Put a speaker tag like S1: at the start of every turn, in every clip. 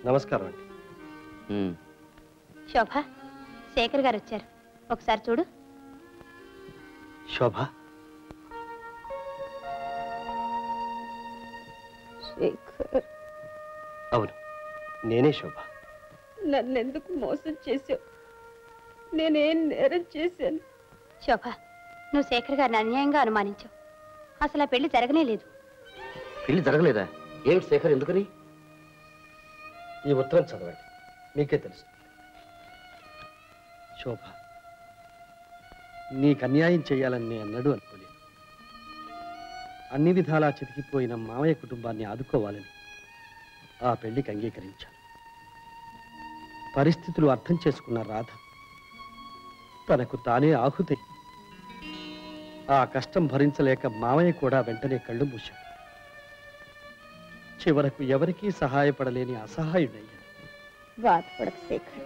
S1: నమస్కారం అండి.
S2: శోభ, శేఖర్ గారు వచ్చారు, ఒకసారి చూడు.
S1: శోభ,
S3: శేఖర్.
S1: అవును, నేనే శోభ.
S3: నన్నెందుకు మోసం చేశావు? నేనేం నేరం చేశాను?
S2: శోభ, నువ్వు శేఖర్ గారిని అన్యాయంగా అనుమానించావు. అసలు ఆ పెళ్లి జరగనే లేదు.
S4: పెళ్లి జరగలేదా? ఏమిటి శేఖర్, ఎందుకని?
S1: ఈ ఉత్తరం చదవండి, మీకే తెలుసు. శోభ, నీకు అన్యాయం చేయాలని నేను అన్నాడు అనుకోలేదు. అన్ని విధాలా చితికిపోయిన మామయ్య కుటుంబాన్ని ఆదుకోవాలని ఆ పెళ్లికి అంగీకరించాను. పరిస్థితులు అర్థం చేసుకున్న రాధ తనకు తానే ఆహుతి. ఆ కష్టం భరించలేక మామయ్య కూడా వెంటనే కళ్ళు మూశాడు. చివరకు ఎవరికీ సహాయపడలేని అసహాయుడయ్యాడు.
S3: బాధపడకు శేఖర్,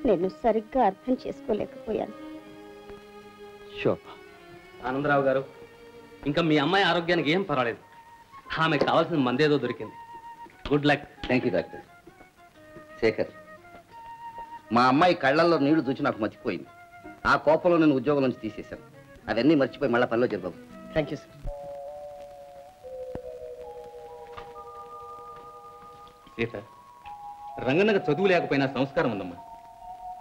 S3: నేను సరిగ్గా అర్థం చేసుకోలేకపోయాను.
S1: శోభ,
S4: ఆనందరావు గారు, ఇంకా మీ అమ్మాయి ఆరోగ్యానికి ఏం పర్వాలేదు. ఆమెకు కావాల్సిన మందేదో దొరికింది. Good luck.
S5: Thank you doctor. Shekhar, మా అమ్మాయి కళ్ళల్లో నీళ్లు చూసి నాకు మర్చిపోయింది. ఆ కోపంలో నేను ఉద్యోగం నుంచి తీసేశాను. అవన్నీ మర్చిపోయి మళ్ళీ పనిలో చేద్దాం.
S1: Thank you sir.
S6: సీత, రంగన్నకు చదువు లేకపోయినా సంస్కారం ఉందమ్మా.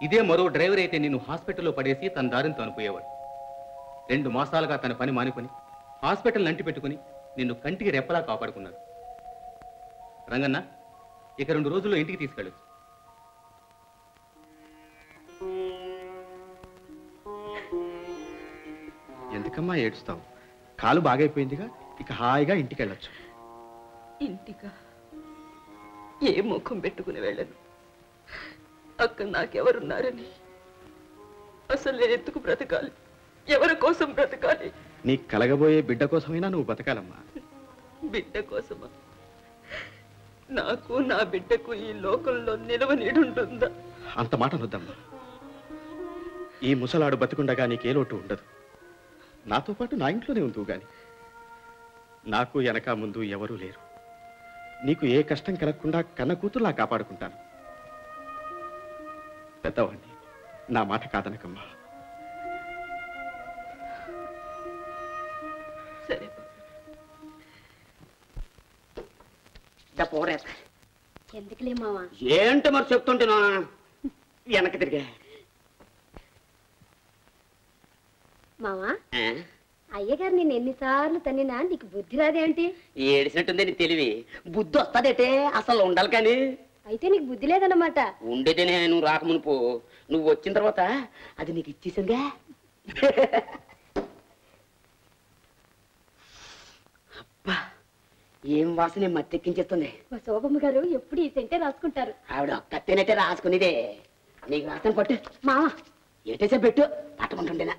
S6: ఇదే మరో డ్రైవర్ అయితే నిన్ను హాస్పిటల్లో పడేసి తన దారిని అనుకునేవాడు. 2 మాసాలుగా తన పని మానుకొని హాస్పిటల్ నంటి పెట్టుకుని నిన్ను కంటికి రెప్పలా కాపాడుకున్నాడు. రంగన్న, ఇక 2 రోజుల్లో ఇంటికి తీసుకెళ్ళచ్చు.
S7: ఎందుకమ్మా ఏడుస్తావు? కాలు బాగైపోయిందిగా, ఇక హాయిగా ఇంటికి వెళ్ళొచ్చు.
S3: ఇంటిగా? ఏ ముఖం పెట్టుకుని వెళ్ళను? అక్కడ నాకెవరున్నారని? అసలు ఎందుకు బ్రతకాలి? ఎవరి కోసం బ్రతకాలి?
S7: నీకు కలగబోయే బిడ్డ కోసమైనా నువ్వు బతకాలమ్మా.
S3: బిడ్డ కోసమా? నాకు నా బిడ్డకు ఈ లోకంలో నిలవ నీడుంటుందా?
S7: అంత మాట వద్దమ్మా. ఈ ముసలాడు బతికుండగా నీకే లోటు ఉండదు. నాతో పాటు నా ఇంట్లోనే ఉంటూ గాని. నాకు వెనక ముందు ఎవరూ లేరు. నీకు ఏ కష్టం కలగకుండా కన్న కూతురులా కాపాడుకుంటాను. పెద్దవాణ్ణి, నా మాట కాదనకమ్మా.
S3: సరే.
S2: ఎందుకులే మావా?
S4: ఏంటో మరి చెప్తుంటేనా వెనక్కి తిరిగా.
S2: మావా, అయ్యగారు నేను ఎన్నిసార్లు తన్నినా నీకు బుద్ధి రాదేంటి?
S4: ఏడిసినట్టుంది నీ తెలివి. బుద్ధి వస్తుందేటే, అసలు ఉండాలి కానీ.
S2: అయితే నీకు బుద్ధి లేదన్నమాట.
S4: ఉండేదేనే, నువ్వు రాకమునుపు. నువ్వు వచ్చిన తర్వాత అది నీకు ఇచ్చేసిందిగా. అబ్బా, ఏం వాసన మత్తెక్కించేస్తుంది.
S2: మా శోభమ్మ గారు ఎప్పుడు ఈ సెంటే రాసుకుంటారు.
S4: ఆవిడ ఒక్కతేనైతే రాసుకునేదే. నీకు వాసన పట్టు
S2: మావా.
S4: ఏటేసే పెట్టు, పట్టమంటుండేనా.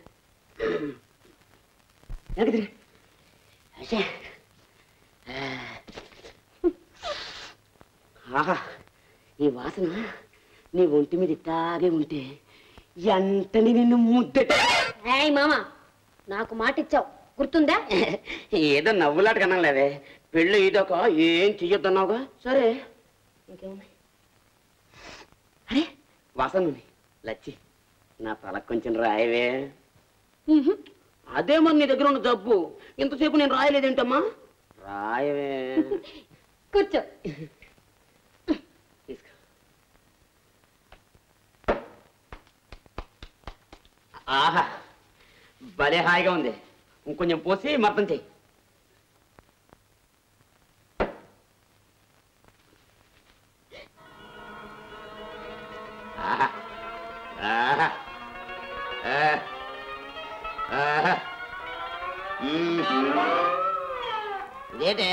S4: ఆహా, ఈ వాసన నీ ఒంటి మీద ఇట్టాగే ఉంటే ఎంతని నిన్ను ముద్దట.
S2: ఏయ్ మామా, నాకు మాట ఇచ్చావు, గుర్తుందా?
S4: ఏదో నవ్వులాట కన్నా లేదే. పెళ్ళి ఇదొక ఏం చెయ్యొద్దన్నావుగా. సరే, ఇంకేమున్నాయి? అరే వాసన ఉంది. లచ్చి, నా తలకు కొంచెం రాయవే. అదే మరి నీ దగ్గర ఉన్న జబ్బు. ఇంతసేపు నేను రాయలేదేంటమ్మా? రాయవే.
S2: కూర్చో.
S4: తీసుకో. ఆహా, భలే హాయిగా ఉంది. ఇంకొంచెం పోసి మొత్తం చెయ్యి. ఆహా, ఆహా, ఏంటే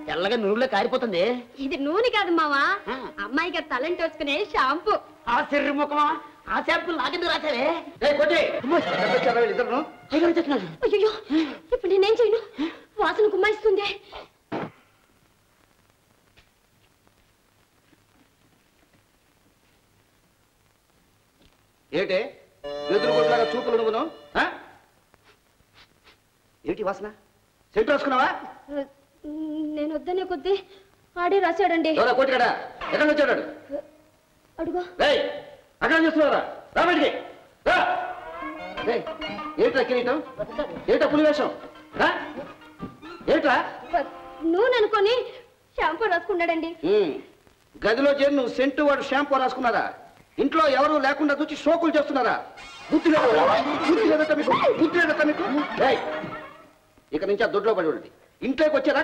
S4: తెల్లగా నూనెలో కారిపోతుంది?
S2: ఇది నూనె కాదు మావా, అమ్మాయి గారు తలంటి వచ్చుకునే షాంపూ.
S4: ఆ సిర్రి ముఖమా, ఆ షాంపూ లాగెందుకు రాసావే?
S2: అయ్యో, ఇప్పుడు నేనేం చేయను? వాసన గుమ్మాయిస్తుంది.
S5: ఏటే ఎదురు కొట్లాగా చూపులు నువ్వును? ఏమిటి వాసన? సెంటు రాసుకున్నావా?
S2: నేను వద్దనే కొద్దీ ఆడే రాశాడండి.
S5: ఎవరా కోటికాడా? ఎక్కడ వచ్చాడు?
S2: అడుగు.
S5: అక్కడ చూస్తున్నారా? రా బయటికి రా. ఏమిట్రా కిరీటం? ఏమిటా పులి వేషం? ఏమిట్రా?
S2: నూనె అనుకొని షాంపూ రాసుకున్నాడండి.
S5: గదిలో చేరి నువ్వు సెంటు వాడు షాంపూ రాసుకున్నారా? ఇంట్లో ఎవరు లేకుండా చూసి షోకులు చేస్తున్నారా? బుద్ధి లేదట మీకు? ఇక నుంచి ఆ దొడ్లో పడి ఉండదు. ఇంట్లోకి వచ్చారా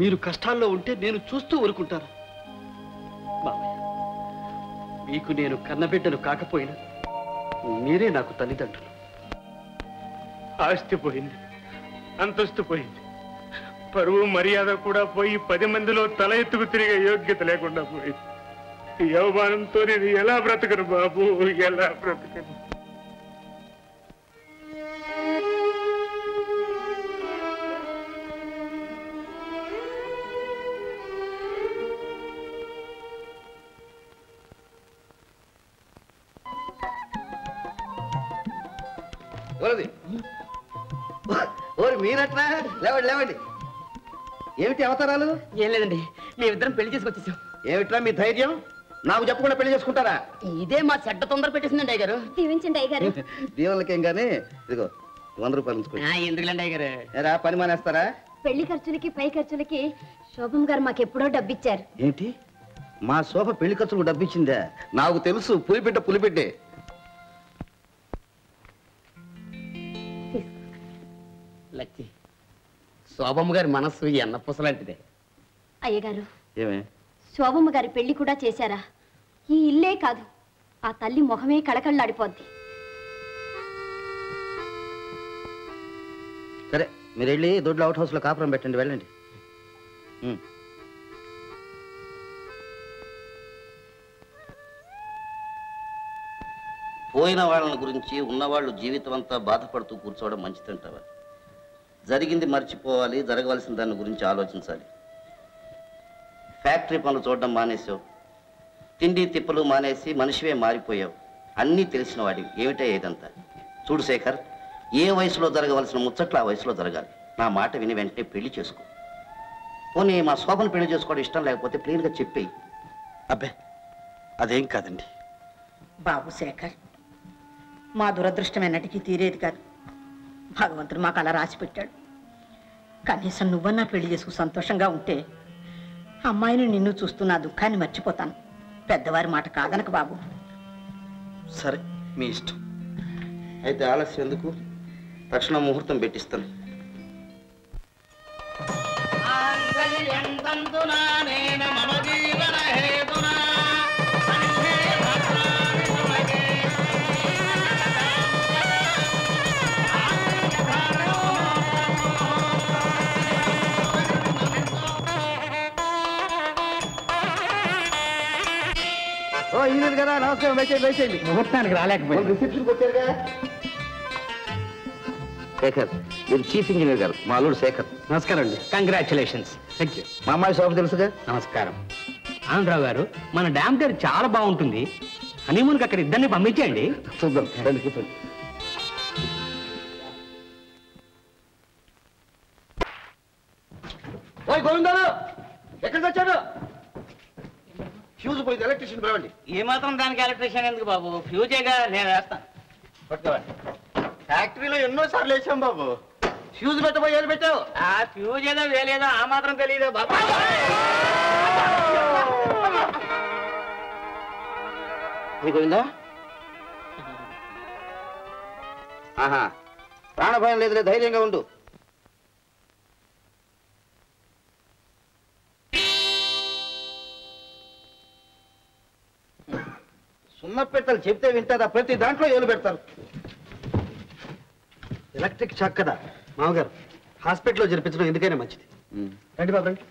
S1: మీరు కష్టాల్లో ఉంటే నేను చూస్తూ ఊరుకుంటాను. మామయ్య, మీకు నేను కన్నబిడ్డను కాకపోయినా మీరే నాకు తల్లిదండ్రులు.
S8: ఆస్తి పోయింది, అంతస్తు పోయింది, పరువు మర్యాద కూడా పోయి 10 మందిలో తల ఎత్తుకు తిరిగే యోగ్యత లేకుండా పోయింది. ఈ అవమానంతో నేను ఎలా బ్రతకను బాబు, ఎలా బ్రతకను?
S5: ఓరి మీరట్రా, లేవండి లేవండి. ఏమిటి అవతారాలు?
S4: ఏం లేదండి, మేమిద్దరం పెళ్లి చేసుకొచ్చేసాం.
S5: ఏమిట్రా మీ ధైర్యం? నాకు చెప్పకుండా పెళ్లి చేసుకుంటారా?
S4: ఇదే మా చెడ్డ తొందర పెట్టేసిందండి అయ్యగారు.
S2: దీవించండి అయ్యగారు.
S5: దీవులకేం గానీ ఇదిగో 100 రూపాయలు ఉంచుకోండి.
S4: ఎందుకులేండి అయ్యగారు?
S5: ఏరా పని మానేస్తారా?
S2: పెళ్లి ఖర్చులకి పై ఖర్చులకి శోభం గారు మాకెప్పుడో డబ్బిచ్చారు.
S5: ఏంటి మా శోభ పెళ్లి ఖర్చులకు డబ్బిచ్చిందా? నాకు తెలుసు, పులిబిడ్డే.
S4: లచ్చి, శోభమ్మ గారి మనస్సు ఎన్న పుసలాంటిదే.
S2: అయ్యగారు,
S5: ఏమే
S2: శోభమ్మ గారి పెళ్లి కూడా చేశారా? ఈ ఇల్లే కాదు, ఆ తల్లి మొహమే కళకళ్ళాడిపోద్ది.
S5: సరే, మీరు వెళ్ళి దొడ్ల అవుట్ హౌస్ లో కాపురం పెట్టండి, వెళ్ళండి. పోయిన వాళ్ళని గురించి ఉన్నవాళ్ళు జీవితం అంతా బాధపడుతూ కూర్చోవడం మంచిదంటావా? జరిగింది మర్చిపోవాలి, జరగవలసిన దాని గురించి ఆలోచించాలి. ఫ్యాక్టరీ పనులు చూడడం మానేసావు, తిండి తిప్పలు మానేసి మనిషివే మారిపోయావు. అన్నీ తెలిసిన వాడివి, ఏమిటా ఏదంతా? చూడు శేఖర్, ఏ వయసులో జరగవలసిన ముచ్చట్లు ఆ వయసులో జరగాలి. నా మాట విని వెంటనే పెళ్లి చేసుకో. పోనీ మా శోభను పెళ్లి చేసుకోవడం ఇష్టం లేకపోతే ప్లెయిన్గా చెప్పేయి.
S1: అబ్బే, అదేం కాదండి.
S9: బాబు శేఖర్, మా దురదృష్టం ఎన్నటికీ తీరేది కాదు. భగవంతుడు మాకు అలా రాసి పెట్టాడు. కనీసం నువ్వన్నా పెళ్లి చేసుకు సంతోషంగా ఉంటే అమ్మాయిని నిన్ను చూస్తూ నా దుఃఖాన్ని మర్చిపోతాను. పెద్దవారి మాట కాదనక బాబు.
S5: సరే, మీ ఇష్టం. అయితే ఆలస్యం ఎందుకు, తక్షణం ముహూర్తం పెట్టిస్తాను. ఈయన కదా, నమస్కారం. వేసేయండి.
S4: ముహూర్తానికి రాలేకపోయింది.
S5: రిసెప్షన్కి వచ్చారుగా. శేఖర్, మీరు చీఫ్ ఇంజనీర్ గారు, మా అల్లుడు శేఖర్.
S4: నమస్కారం అండి. కంగ్రాచులేషన్స్. Thank you.
S5: మా అమ్మాయి శోభ తెలుసుగా.
S4: నమస్కారం. ఆనందరావు గారు, మన డ్యామ్ దగ్గర చాలా బాగుంటుంది. హనీమూన్కి అక్కడ ఇద్దరిని పంపించండి.
S5: చూద్దాం, రండి కూర్చోండి. ఓయ్ గోవిందాలు, ఎక్కడికి వచ్చాడు? ఫ్యూజ్ పోయింది, ఎలక్ట్రీషియన్ పిలవండి.
S4: ఏమాత్రం దానికి ఎలక్ట్రీషియన్ ఎందుకు బాబు? ఫ్యూజేగా నేను వేస్తాను.
S5: పట్టుకోవాలి. ఫ్యాక్టరీలో ఎన్నోసార్లు వేసాం బాబు. ఫ్యూజ్ పెట్టబోయి ఏది పెట్టావు?
S4: ఆ ఫ్యూజ్ ఏదో వేలేదో ఆ మాత్రం తెలియదు బాబు.
S5: గోవిందా, ఆహా, ప్రాణభయం లేదులే, ధైర్యంగా ఉండు. సున్నపెట్టలు చెప్తే వింటారా? ప్రతి దాంట్లో ఏలు పెడతారు.
S1: ఎలక్ట్రిక్ షాక్ కదా మామగారు, హాస్పిటల్లో జరిపించడం ఎందుకైనా మంచిది. రండి బాబు, రండి.